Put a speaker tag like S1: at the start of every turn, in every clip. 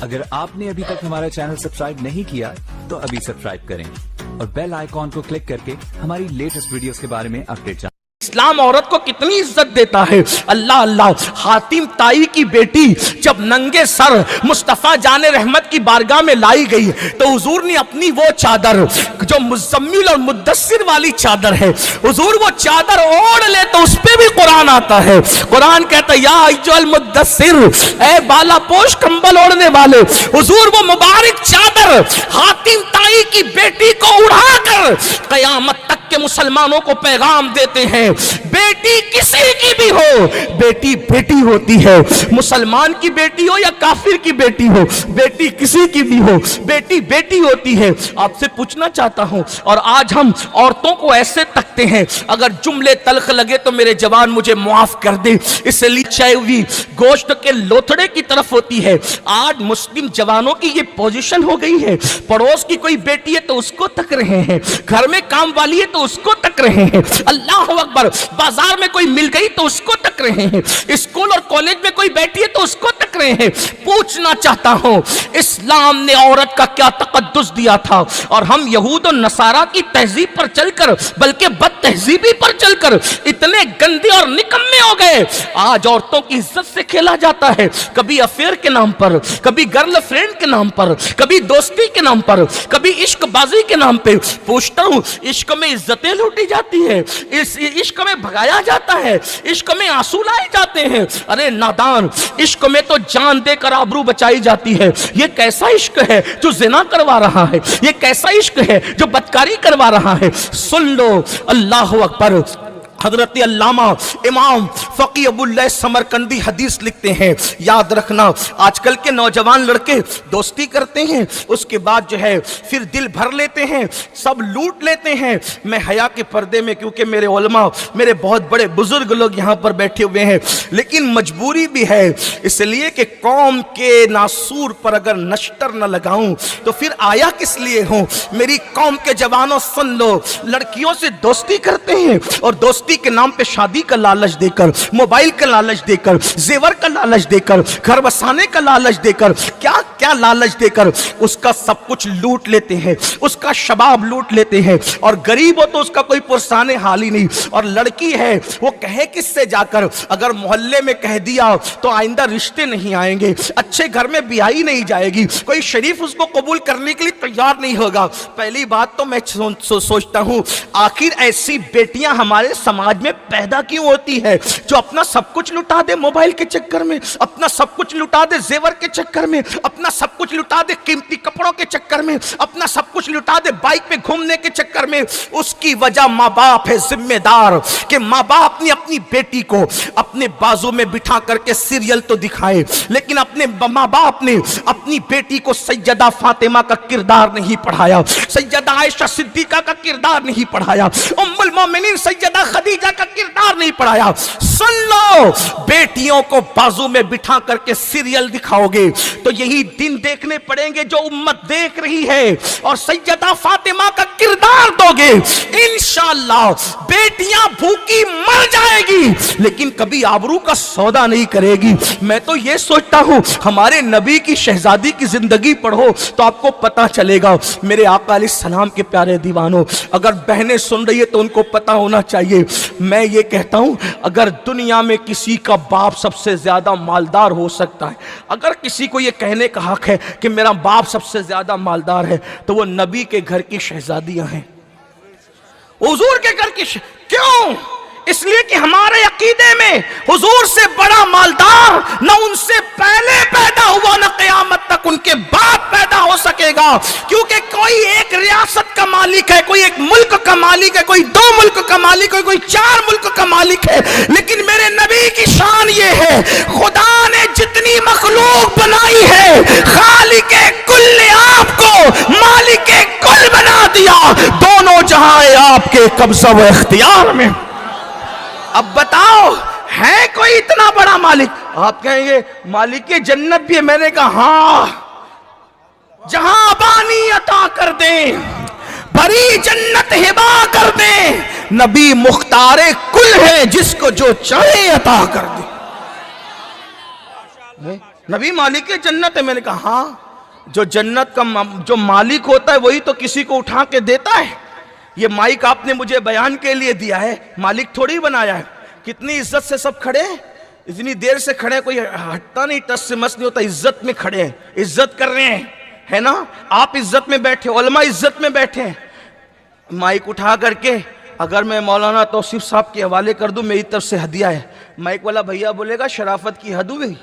S1: अगर आपने अभी तक हमारा चैनल सब्सक्राइब नहीं किया तो अभी सब्सक्राइब करें और बेल आइकॉन को क्लिक करके हमारी लेटेस्ट वीडियोस के बारे में अपडेट जानें।
S2: इस्लाम औरत को कितनी इज्जत देता है। अल्लाह अल्लाह, हातिम ताई की बेटी जब नंगे सर मुस्तफा जाने रहमत की बारगाह में लाई गई तो हुजूर ने अपनी वो चादर जो मुज़म्मिल और मुद्दस्सिर वाली चादर है, हुजूर वो चादर ओढ़ ले तो उस पे भी कुरान आता है। कुरान कहता है या अय्युहल मुद्दस्सिर, ए बाला पोश कंबल ओढ़ने वाले। हुजूर वो मुबारक चादर हातिम ताई की बेटी को उड़ाकर कयामत तक के मुसलमानों को पैगाम देते हैं, बेटी किसी की भी हो, बेटी बेटी होती है। मुसलमान की बेटी हो या काफिर की बेटी हो, बेटी किसी की भी हो, बेटी बेटी होती है। आपसे पूछना चाहता हूं, और आज हम औरतों को ऐसे तकते हैं, अगर जुमले तल्ख लगे तो मेरे जवान मुझे माफ कर दे, इसलिए चैवी गोश्त के लोथड़े की तरफ होती है। आज मुस्लिम जवानों की ये पोजीशन हो गई है, पड़ोस की कोई बेटी है तो उसको तक रहे हैं, घर में काम वाली है तो उसको तक रहे हैं, अल्लाह अकबर, बाजार में कोई मिल गई तो उसको तक रहे हैं, स्कूल और कॉलेज में कोई बैठी है तो उसको तक रहे हैं। पूछना चाहता हूं, इस्लाम ने औरत का क्या तकद्दुस दिया था, और हम यहूद और नसारा की तहजीब पर चलकर, बल्कि बद तहजीबी पर चलकर इतने गंदे और निकम्मे हो गए। आज औरतों की इज्जत से खेला जाता है, कभी अफेयर के नाम पर, कभी गर्ल फ्रेंड के नाम पर, कभी दोस्ती के नाम पर, कभी इश्क बाजी के नाम पे। पूछता हूं, इश्क में इज्जतें लूटी जाती है, इस इश्क में भगाया जाता है, इश्क में आंसू लाए जाते हैं। अरे नादान, इश्क में तो जान देकर आबरू बचाई जाती है। ये कैसा इश्क है जो जिना करवा रहा है, ये कैसा इश्क है जो बदकारी करवा रहा है। सुन लो, अल्लाह अकबर। हजरत अल्लामा इमाम फकी अबुल्लाह समरकंदी हदीस लिखते हैं, याद रखना, आजकल के नौजवान लड़के दोस्ती करते हैं, उसके बाद जो है फिर दिल भर लेते हैं, सब लूट लेते हैं। मैं हया के पर्दे में, क्योंकि मेरे उलमा, मेरे बहुत बड़े बुजुर्ग लोग यहाँ पर बैठे हुए हैं, लेकिन मजबूरी भी है, इसलिए कि कौम के नासूर पर अगर नश्तर न लगाऊं तो फिर आया किस लिए हूँ। मेरी कौम के जवानों सुन लो, लड़कियों से दोस्ती करते हैं और दोस्ती के नाम पे शादी का लालच देकर, मोबाइल का लालच देकर, जेवर का लालच देकर, घर बसाने का लालच देकर, क्या क्या लालच देकर उसका सब कुछ लूट लेते हैं, उसका शबाब लूट लेते हैं। और गरीब हो तो उसका कोई पुरसाने हाल ही नहीं, और लड़की है वो कहे किससे जाकर, अगर मोहल्ले में कह दिया तो आइंदा रिश्ते नहीं आएंगे, अच्छे घर में ब्याही नहीं जाएगी, कोई शरीफ उसको कबूल करने के लिए तैयार नहीं होगा। पहली बात तो मैं सोचता हूं, आखिर ऐसी बेटियां हमारे समाज में पैदा क्यों होती है जो अपना सब कुछ लुटा दे मोबाइल के चक्कर में, अपना सब कुछ लुटा दे जेवर के चक्कर में, अपना सब कुछ लुटा दे कीमती कपड़ों के चक्कर में, अपना सब कुछ लुटा दे बाइक पे घूमने के चक्कर में। उसकी वजह माँ बाप है जिम्मेदार, कि माँ बाप ने अपनी बेटी को अपने बाजू में बिठा करके सीरियल तो दिखाए, लेकिन अपने माँ बाप ने अपनी बेटी को सैयदा फातिमा का किरदार नहीं पढ़ाया, सैयदा आयशा सिद्दीका का किरदार नहीं पढ़ाया, उम्मुल मोमिनीन सैयदा खदीजा का किरदार नहीं पढ़ाया। सुन लो, बेटियों को बाजू में बिठा करके सीरियल दिखाओगे तो यही दिन देखने पड़ेंगे जो उम्मत देख रही है, और सैयदा फातिमा का किरदार दोगे, इंशाअल्लाह बेटियां भूखी मर जाएगी लेकिन कभी आबरू का सौदा नहीं करेगी। मैं तो ये सोचता हूं, हमारे नबी की शहजादी की जिंदगी पढ़ो तो आपको पता चलेगा। मेरे आका अलैहिस्सलाम के प्यारे दीवानों, अगर बहनें सुन रही है तो उनको पता होना चाहिए। मैं ये कहता हूं, अगर दुनिया में किसी का बाप सबसे ज्यादा मालदार हो सकता है, अगर किसी को ये कहने का हक है कि मेरा बाप सबसे ज्यादा मालदार है, तो वो नबी के घर की शहजादियां हैं, हुजूर के घर की। क्यों? इसलिए कि हमारे अकीदे में हुजूर से बड़ा मालदार न उनसे पहले पैदा हुआ, न क़यामत तक उनके बाद पैदा हो सकेगा। क्योंकि कोई एक रियासत का मालिक है, कोई एक मुल्क का मालिक है, कोई 2 मुल्क का मालिक है, कोई 4 मुल्क का मालिक है, लेकिन मेरे नबी की शान ये है, खुदा ने जितनी मखलूक बनाई है, खालिके कुल आपको मालिके कुल बना दिया, दोनों जहां आपके कब्ज़ा व इख्तियार में। अब बताओ, है कोई इतना बड़ा मालिक? आप कहेंगे मालिक जन्नत भी है। मैंने कहा हाँ, जहां बानी अता कर दे, भरी जन्नत हिबा कर दे, नबी मुख्तारे कुल है, जिसको जो चाहे अता कर दे। نبی مالک جنت ہے. میں نے کہا ہاں, جو جنت کا جو مالک ہوتا ہے وہی تو کسی کو اٹھا کے دیتا ہے. یہ مائک آپ نے مجھے بیان کے لیے دیا ہے, مالک تھوڑی بنایا ہے. کتنی عزت سے سب کھڑے ہیں, اتنی دیر سے کھڑے ہیں, کوئی ہٹتا نہیں, ٹس سے مس نہیں ہوتا, عزت میں کھڑے ہیں, عزت کر رہے ہیں, ہے نا. آپ عزت میں بیٹھے, علماء عزت میں بیٹھے ہیں. مائک اٹھا کر کے اگر میں مولانا توصیف صاحب کے حوالے کر دوں, میری طرف سے ہدیہ ہے, مائک والا بھیا بولے گا شرافت کی حد ہوئی.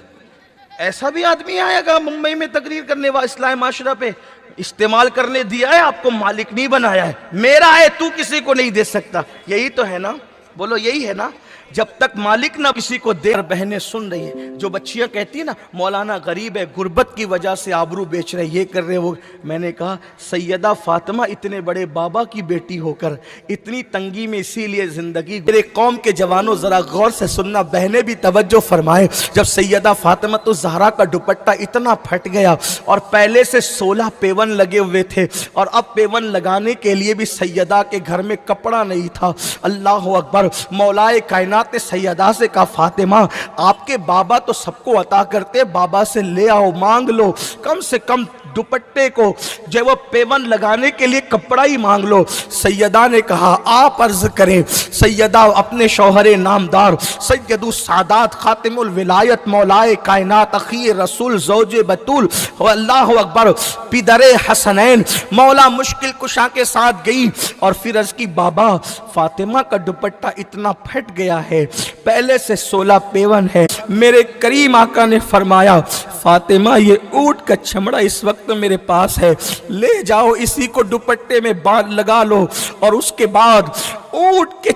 S2: ایسا بھی آدمی آئے گا ممبئی میں تقریر کرنے والا اصلاح معاشرہ پہ, استعمال کرنے دیا ہے, آپ کو مالک نہیں بنایا ہے. میرا ہے, تو کسی کو نہیں دے سکتا. یہی تو ہے نا, بولو یہی ہے نا. جب تک مالک نہ کسی کو دے. بہنیں سن رہی ہیں, جو بچیاں کہتی ہیں نا مولانا غریب ہے, غربت کی وجہ سے آبرو بیچ رہے, یہ کر رہے وہ. میں نے کہا سیدہ فاطمہ اتنے بڑے بابا کی بیٹی ہو کر اتنی تنگی میں اسی لیے زندگی. میرے قوم کے جوانوں ذرا غور سے سننا, بہنیں بھی توجہ فرمائیں. جب سیدہ فاطمہ تو زہرا کا دوپٹہ اتنا پھٹ گیا اور پہلے سے 16 پیون لگے ہوئے تھے, اور اب پیون لگانے کے لیے بھی سیدہ کے گھر میں کپڑا نہیں تھا. اللہ اکبر. مولائے کائنات نے سیدہ سے کہا فاطمہ آپ کے بابا تو سب کو عطا کرتے, بابا سے لے آؤ, مانگ لو, کم سے کم دوپٹے کو جو وہ پیون لگانے کے لیے کپڑا ہی مانگ لو. سیدہ نے کہا آپ عرض کریں. سیدہ اپنے شوہر نامدار سید السادات خاتم الولایت مولائے کائنات اخی رسول زوج بطول اللہ اکبر پدر حسنین مولا مشکل کشا کے ساتھ گئی, اور پھر عرض کی بابا فاطمہ کا دوپٹہ اتنا پھٹ گیا ہے, پہلے سے 16 پیون ہے. میرے کریم آقا نے فرمایا فاطمہ یہ اونٹ کا چمڑا اس وقت میرے پاس ہے, لے جاؤ اسی کو دوپٹے میں باندھ لگا لو. اور اس کے بعد اونٹ کے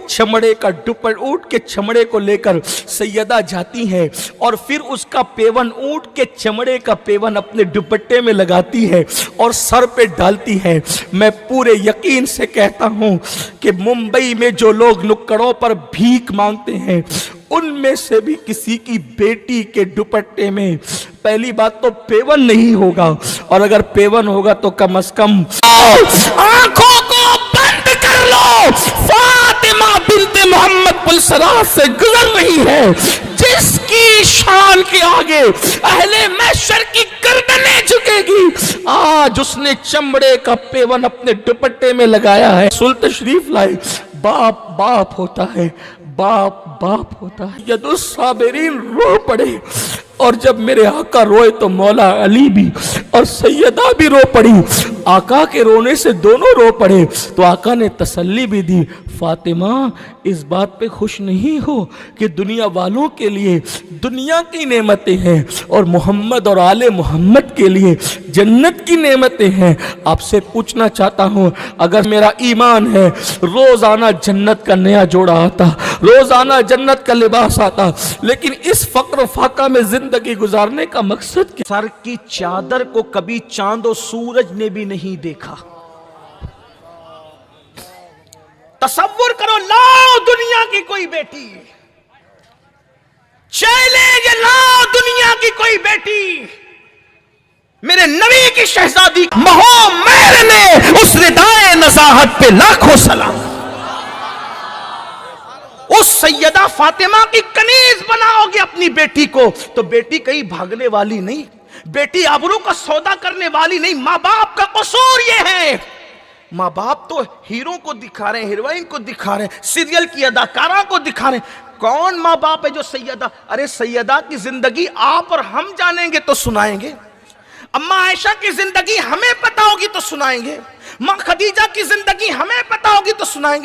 S2: چمڑے کو لے کر سیدہ جاتی ہے, اور پھر اس کا پیون اونٹ کے چمڑے کا پیون اپنے دوپٹے میں لگاتی ہے اور سر پہ ڈالتی ہے. میں پورے یقین سے کہتا ہوں کہ ممبئی میں جو لوگ نکڑوں پر بھیک مانگتے ہیں ان میں سے بھی کسی کی بیٹی کے دوپٹے میں پہلی بات تو پیون نہیں ہوگا, اور اگر پیون ہوگا تو کم از کم آنکھوں کو بند کر لو. فاطمہ بنت محمد پلسرات سے گزر رہی ہے جس کی شان کے آگے اہل محشر کی گردنیں جھکے گی. آج اس نے چمڑے کا پیون اپنے دوپٹے میں لگایا ہے. رسول تشریف لائے, باپ باپ ہوتا ہے, باپ باپ ہوتا ہے. ید الصابرین رو پڑے, اور جب میرے آقا روئے تو مولا علی بھی اور سیدہ بھی رو پڑی. آقا کے رونے سے دونوں رو پڑے تو آقا نے تسلی بھی دی, فاطمہ اس بات پہ خوش نہیں ہو کہ دنیا والوں کے لیے دنیا کی نعمتیں ہیں اور محمد اور آل محمد کے لیے جنت کی نعمتیں ہیں. آپ سے پوچھنا چاہتا ہوں, اگر میرا ایمان ہے روزانہ جنت کا نیا جوڑا آتا, روزانہ جنت کا لباس آتا, لیکن اس فقر و فاقہ میں زندگی گزارنے کا مقصد کیا؟ سر کی چادر کو کبھی چاند و سورج نے بھی نہیں دیکھا. تصور کرو, لاؤ دنیا کی کوئی بیٹی, چیلنج لاؤ دنیا کی کوئی بیٹی, میرے نبی کی شہزادی مہو مہر نے اس ردائے نزاہت پہ لاکھوں سلام. اس سیدہ فاطمہ کی کنیز بناؤ گے اپنی بیٹی کو تو بیٹی کہیں بھاگنے والی نہیں, بیٹی آبرو کا سودا کرنے والی نہیں. ماں باپ کا قصور یہ ہے, ماں باپ تو ہیرو کو دکھا رہے ہیں, ہیروئن کو دکھا رہے ہیں, سیریل کی اداکارہ کو دکھا رہے ہیں. کون ماں باپ ہے جو سیدہ, ارے سیدہ کی زندگی آپ اور ہم جانیں گے تو سنائیں گے, اماں عائشہ کی زندگی ہمیں پتہ ہوگی تو سنائیں گے, ماں خدیجہ کی زندگی ہمیں پتہ ہوگی تو سنائیں گے.